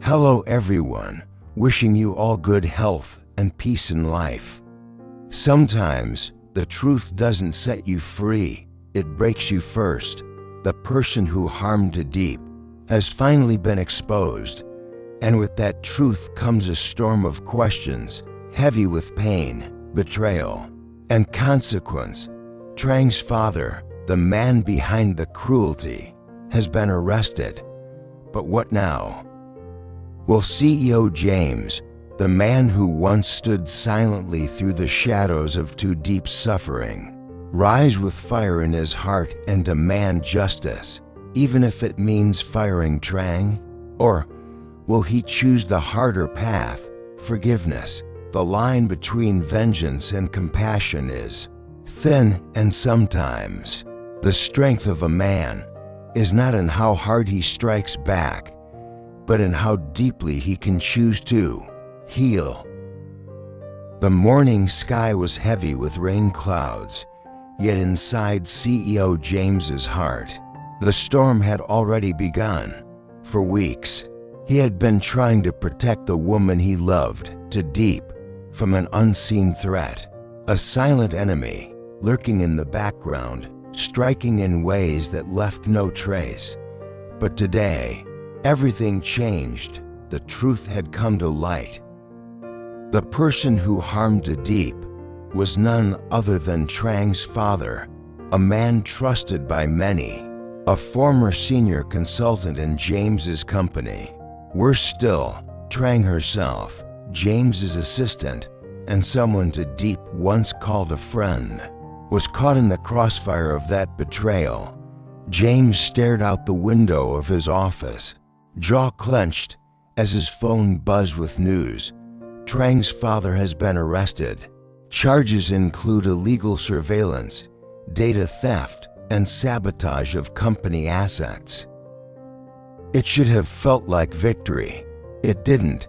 Hello everyone, wishing you all good health and peace in life. Sometimes the truth doesn't set you free, it breaks you first. The person who harmed Tu Diep has finally been exposed, and with that truth comes a storm of questions, heavy with pain, betrayal, and consequence. Trang's father, the man behind the cruelty, has been arrested. But what now? Will CEO James, the man who once stood silently through the shadows of Tu Diep's suffering, rise with fire in his heart and demand justice, even if it means firing Trang? Or will he choose the harder path, forgiveness? The line between vengeance and compassion is thin, and sometimes the strength of a man is not in how hard he strikes back, but in how deeply he can choose to heal. The morning sky was heavy with rain clouds, yet inside CEO James's heart, the storm had already begun. For weeks, he had been trying to protect the woman he loved, Tu Diep, from an unseen threat, a silent enemy lurking in the background, striking in ways that left no trace. But today, everything changed. The truth had come to light. The person who harmed Tu Diep was none other than Trang's father, a man trusted by many, a former senior consultant in James's company. Worse still, Trang herself, James's assistant, and someone Tu Diep once called a friend, was caught in the crossfire of that betrayal. James stared out the window of his office, jaw clenched, as his phone buzzed with news. Trang's father has been arrested. Charges include illegal surveillance, data theft, and sabotage of company assets. It should have felt like victory. It didn't.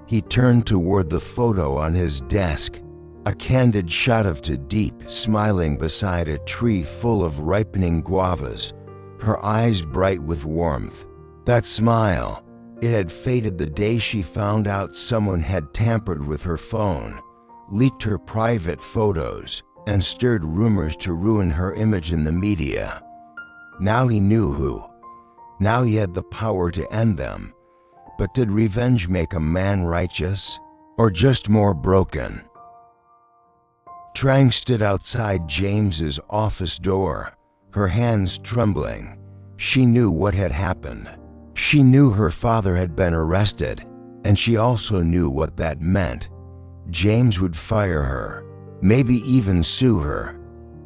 He turned toward the photo on his desk, a candid shot of Tu Diep smiling beside a tree full of ripening guavas, her eyes bright with warmth. That smile, it had faded the day she found out someone had tampered with her phone, leaked her private photos, and stirred rumors to ruin her image in the media. Now he knew who. Now he had the power to end them. But did revenge make a man righteous, or just more broken? Trang stood outside James's office door, her hands trembling. She knew what had happened. She knew her father had been arrested, and she also knew what that meant. James would fire her, maybe even sue her,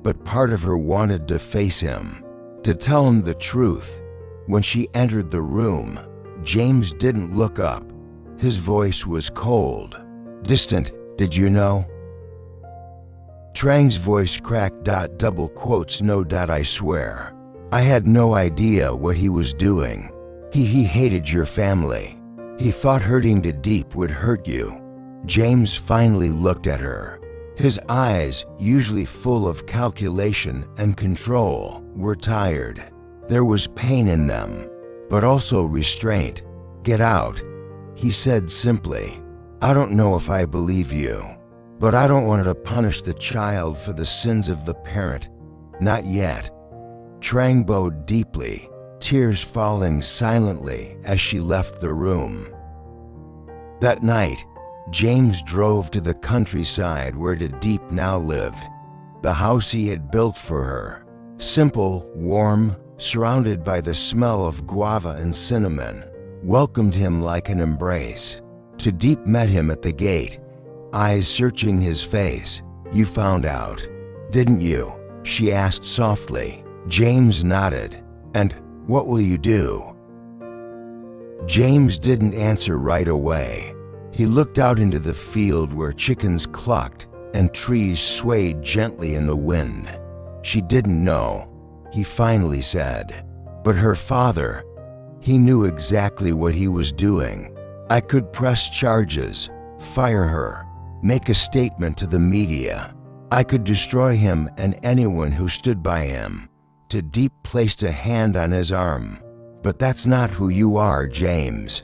but part of her wanted to face him, to tell him the truth. When she entered the room, James didn't look up. His voice was cold, distant. Did you know? Trang's voice cracked. Double quotes. No. I swear. I had no idea what he was doing. He hated your family. He thought hurting Tu Diep would hurt you. James finally looked at her. His eyes, usually full of calculation and control, were tired. There was pain in them, but also restraint. Get out, he said simply. I don't know if I believe you, but I don't want to punish the child for the sins of the parent. Not yet. Trang bowed deeply, tears falling silently as she left the room. That night, James drove to the countryside where Tu Diep now lived, the house he had built for her. Simple, warm, surrounded by the smell of guava and cinnamon, welcomed him like an embrace. Tu Diep met him at the gate, eyes searching his face. You found out, didn't you? She asked softly. James nodded. And what will you do? James didn't answer right away. He looked out into the field where chickens clucked and trees swayed gently in the wind. She didn't know, he finally said. But her father, he knew exactly what he was doing. I could press charges, fire her, make a statement to the media. I could destroy him and anyone who stood by him. Tu Diep placed a hand on his arm. But that's not who you are, James.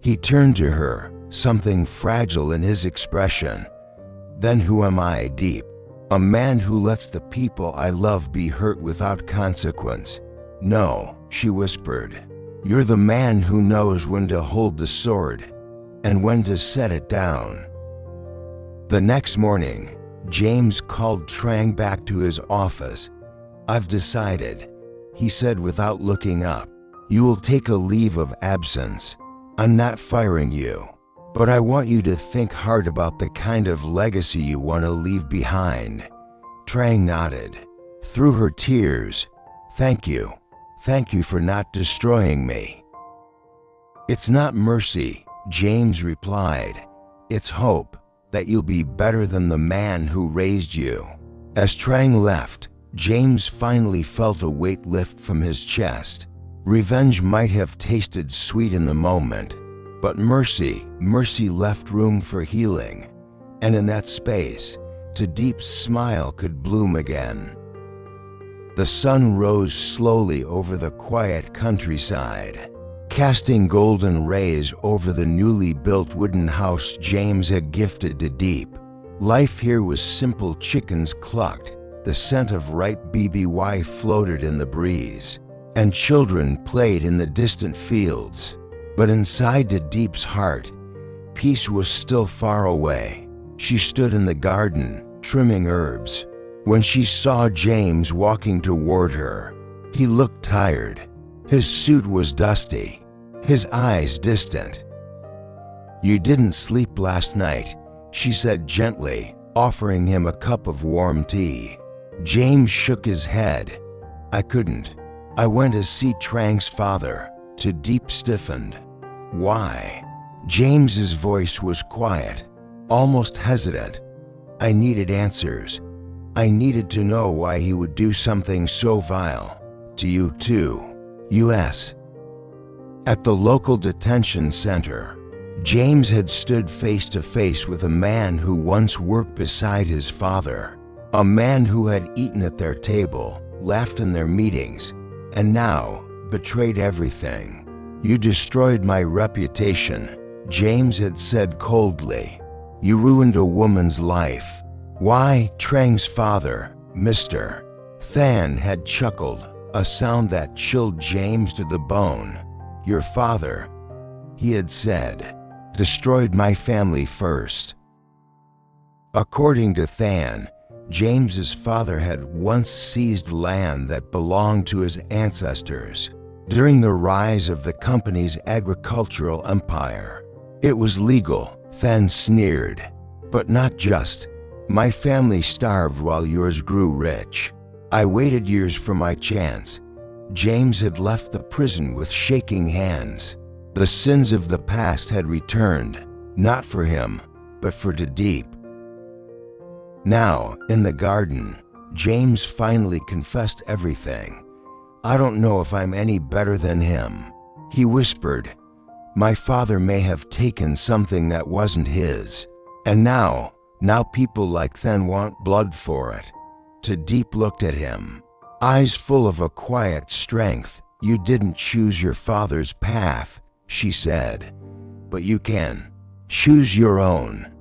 He turned to her, something fragile in his expression. Then who am I, Diep? A man who lets the people I love be hurt without consequence. No, she whispered. You're the man who knows when to hold the sword and when to set it down. The next morning, James called Trang back to his office. I've decided, he said without looking up. You will take a leave of absence. I'm not firing you, but I want you to think hard about the kind of legacy you want to leave behind. Trang nodded. Through her tears, thank you. Thank you for not destroying me. It's not mercy, James replied. It's hope that you'll be better than the man who raised you. As Trang left, James finally felt a weight lift from his chest. Revenge might have tasted sweet in the moment, but mercy left room for healing. And in that space, Tu Diep's smile could bloom again. The sun rose slowly over the quiet countryside, casting golden rays over the newly built wooden house James had gifted to Diep. Life here was simple. Chickens clucked, the scent of ripe BBY floated in the breeze, and children played in the distant fields. But inside Tu Diep's heart, peace was still far away. She stood in the garden, trimming herbs, when she saw James walking toward her. He looked tired. His suit was dusty, his eyes distant. You didn't sleep last night, she said gently, offering him a cup of warm tea. James shook his head. I couldn't. I went to see Trang's father. Tu Diep stiffened. Why? James's voice was quiet, almost hesitant. I needed answers. I needed to know why he would do something so vile. To you too. U.S. At the local detention center, James had stood face to face with a man who once worked beside his father, a man who had eaten at their table, laughed in their meetings, and now betrayed everything. You destroyed my reputation, James had said coldly. You ruined a woman's life. Why? Trang's father, Mr. Than, had chuckled, a sound that chilled James to the bone. Your father, he had said, destroyed my family first. According to Than, James's father had once seized land that belonged to his ancestors during the rise of the company's agricultural empire. It was legal, Than sneered, but not just. My family starved while yours grew rich. I waited years for my chance. James had left the prison with shaking hands. The sins of the past had returned, not for him, but for Tu Diep. Now, in the garden, James finally confessed everything. I don't know if I'm any better than him, he whispered. My father may have taken something that wasn't his, and now people like Than want blood for it. Tu Diep looked at him, eyes full of a quiet strength. You didn't choose your father's path, she said, but you can choose your own.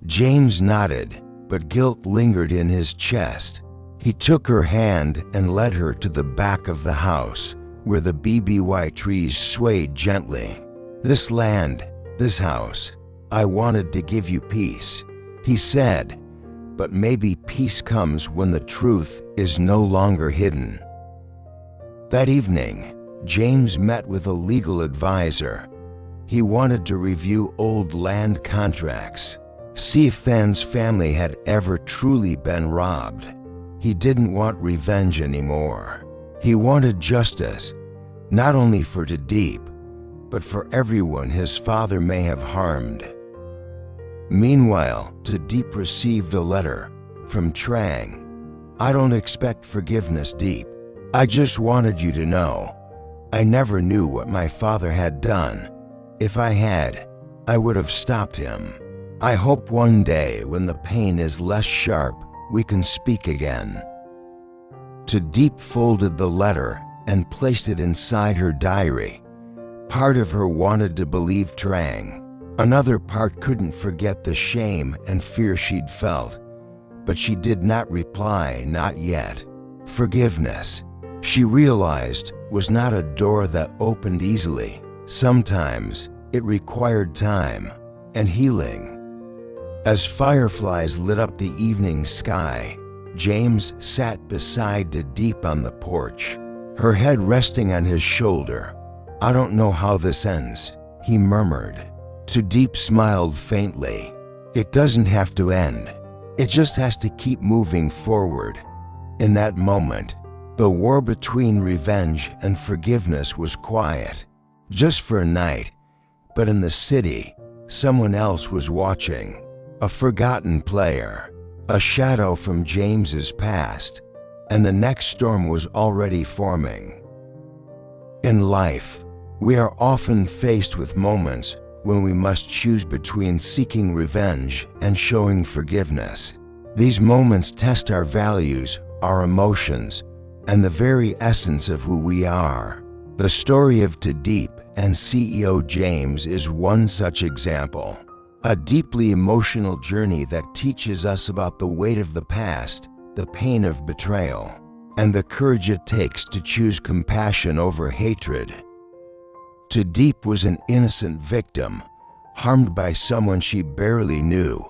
James nodded, but guilt lingered in his chest. He took her hand and led her to the back of the house, where the BBY trees swayed gently. This land, this house, I wanted to give you peace, he said, but maybe peace comes when the truth is no longer hidden. That evening, James met with a legal advisor. He wanted to review old land contracts, see if Than's family had ever truly been robbed. He didn't want revenge anymore. He wanted justice, not only for Tu Diep, but for everyone his father may have harmed. Meanwhile, Tu Diep received a letter from Trang. I don't expect forgiveness, Diep. I just wanted you to know. I never knew what my father had done. If I had, I would have stopped him. I hope one day when the pain is less sharp, we can speak again. Tu Diep folded the letter and placed it inside her diary. Part of her wanted to believe Trang. Another part couldn't forget the shame and fear she'd felt. But she did not reply, not yet. Forgiveness, she realized, was not a door that opened easily. Sometimes it required time and healing. As fireflies lit up the evening sky, James sat beside Tu Diep on the porch, her head resting on his shoulder. "I don't know how this ends," he murmured. Tu Diep smiled faintly. "It doesn't have to end. It just has to keep moving forward." In that moment, the war between revenge and forgiveness was quiet. Just for a night. But in the city, someone else was watching. A forgotten player. A shadow from James's past. And the next storm was already forming. In life, we are often faced with moments when we must choose between seeking revenge and showing forgiveness. These moments test our values, our emotions, and the very essence of who we are. The story of Tu Diep and CEO James is one such example. A deeply emotional journey that teaches us about the weight of the past, the pain of betrayal, and the courage it takes to choose compassion over hatred. Tu Diep was an innocent victim, harmed by someone she barely knew,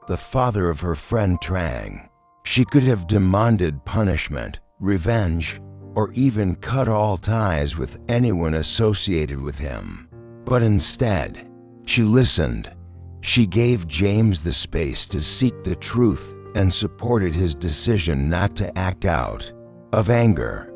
the father of her friend Trang. She could have demanded punishment, revenge, or even cut all ties with anyone associated with him. But instead, she listened. She gave James the space to seek the truth and supported his decision not to act out of anger.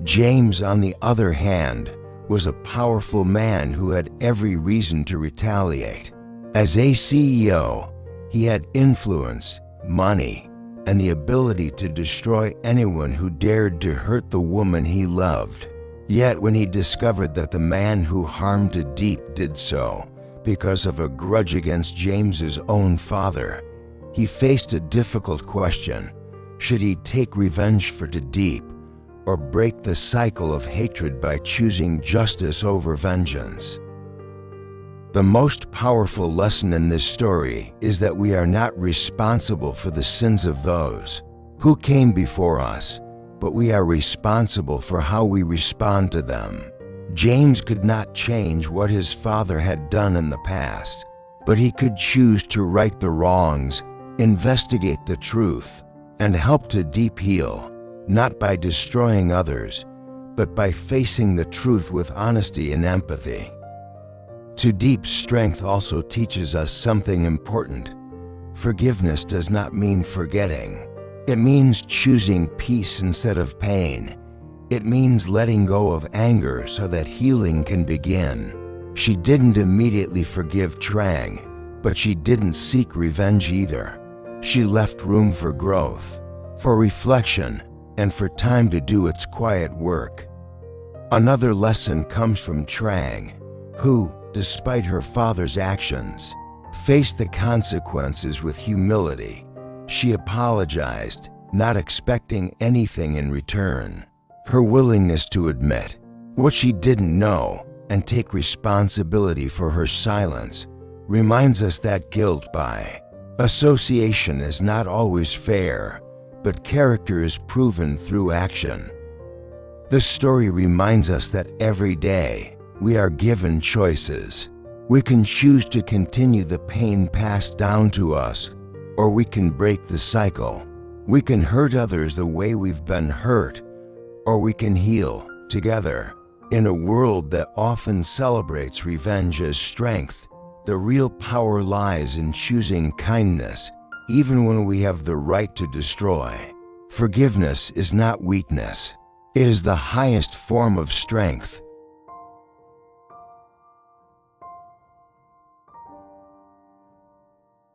James, on the other hand, was a powerful man who had every reason to retaliate. As a CEO, he had influence, money, and the ability to destroy anyone who dared to hurt the woman he loved. Yet when he discovered that the man who harmed Tu Diep did so because of a grudge against James's own father, he faced a difficult question. Should he take revenge for Tu Diep, or break the cycle of hatred by choosing justice over vengeance? The most powerful lesson in this story is that we are not responsible for the sins of those who came before us, but we are responsible for how we respond to them. James could not change what his father had done in the past, but he could choose to right the wrongs, investigate the truth, and help Tu Diep heal, not by destroying others, but by facing the truth with honesty and empathy. Tu Diep's strength also teaches us something important. Forgiveness does not mean forgetting. It means choosing peace instead of pain. It means letting go of anger so that healing can begin. She didn't immediately forgive Trang, but she didn't seek revenge either. She left room for growth, for reflection, and for time to do its quiet work. Another lesson comes from Trang, who, despite her father's actions, faced the consequences with humility. She apologized, not expecting anything in return. Her willingness to admit what she didn't know and take responsibility for her silence reminds us that guilt by association is not always fair, but character is proven through action. This story reminds us that every day we are given choices. We can choose to continue the pain passed down to us, or we can break the cycle. We can hurt others the way we've been hurt, or we can heal together. In a world that often celebrates revenge as strength, the real power lies in choosing kindness, even when we have the right to destroy. Forgiveness is not weakness. It is the highest form of strength.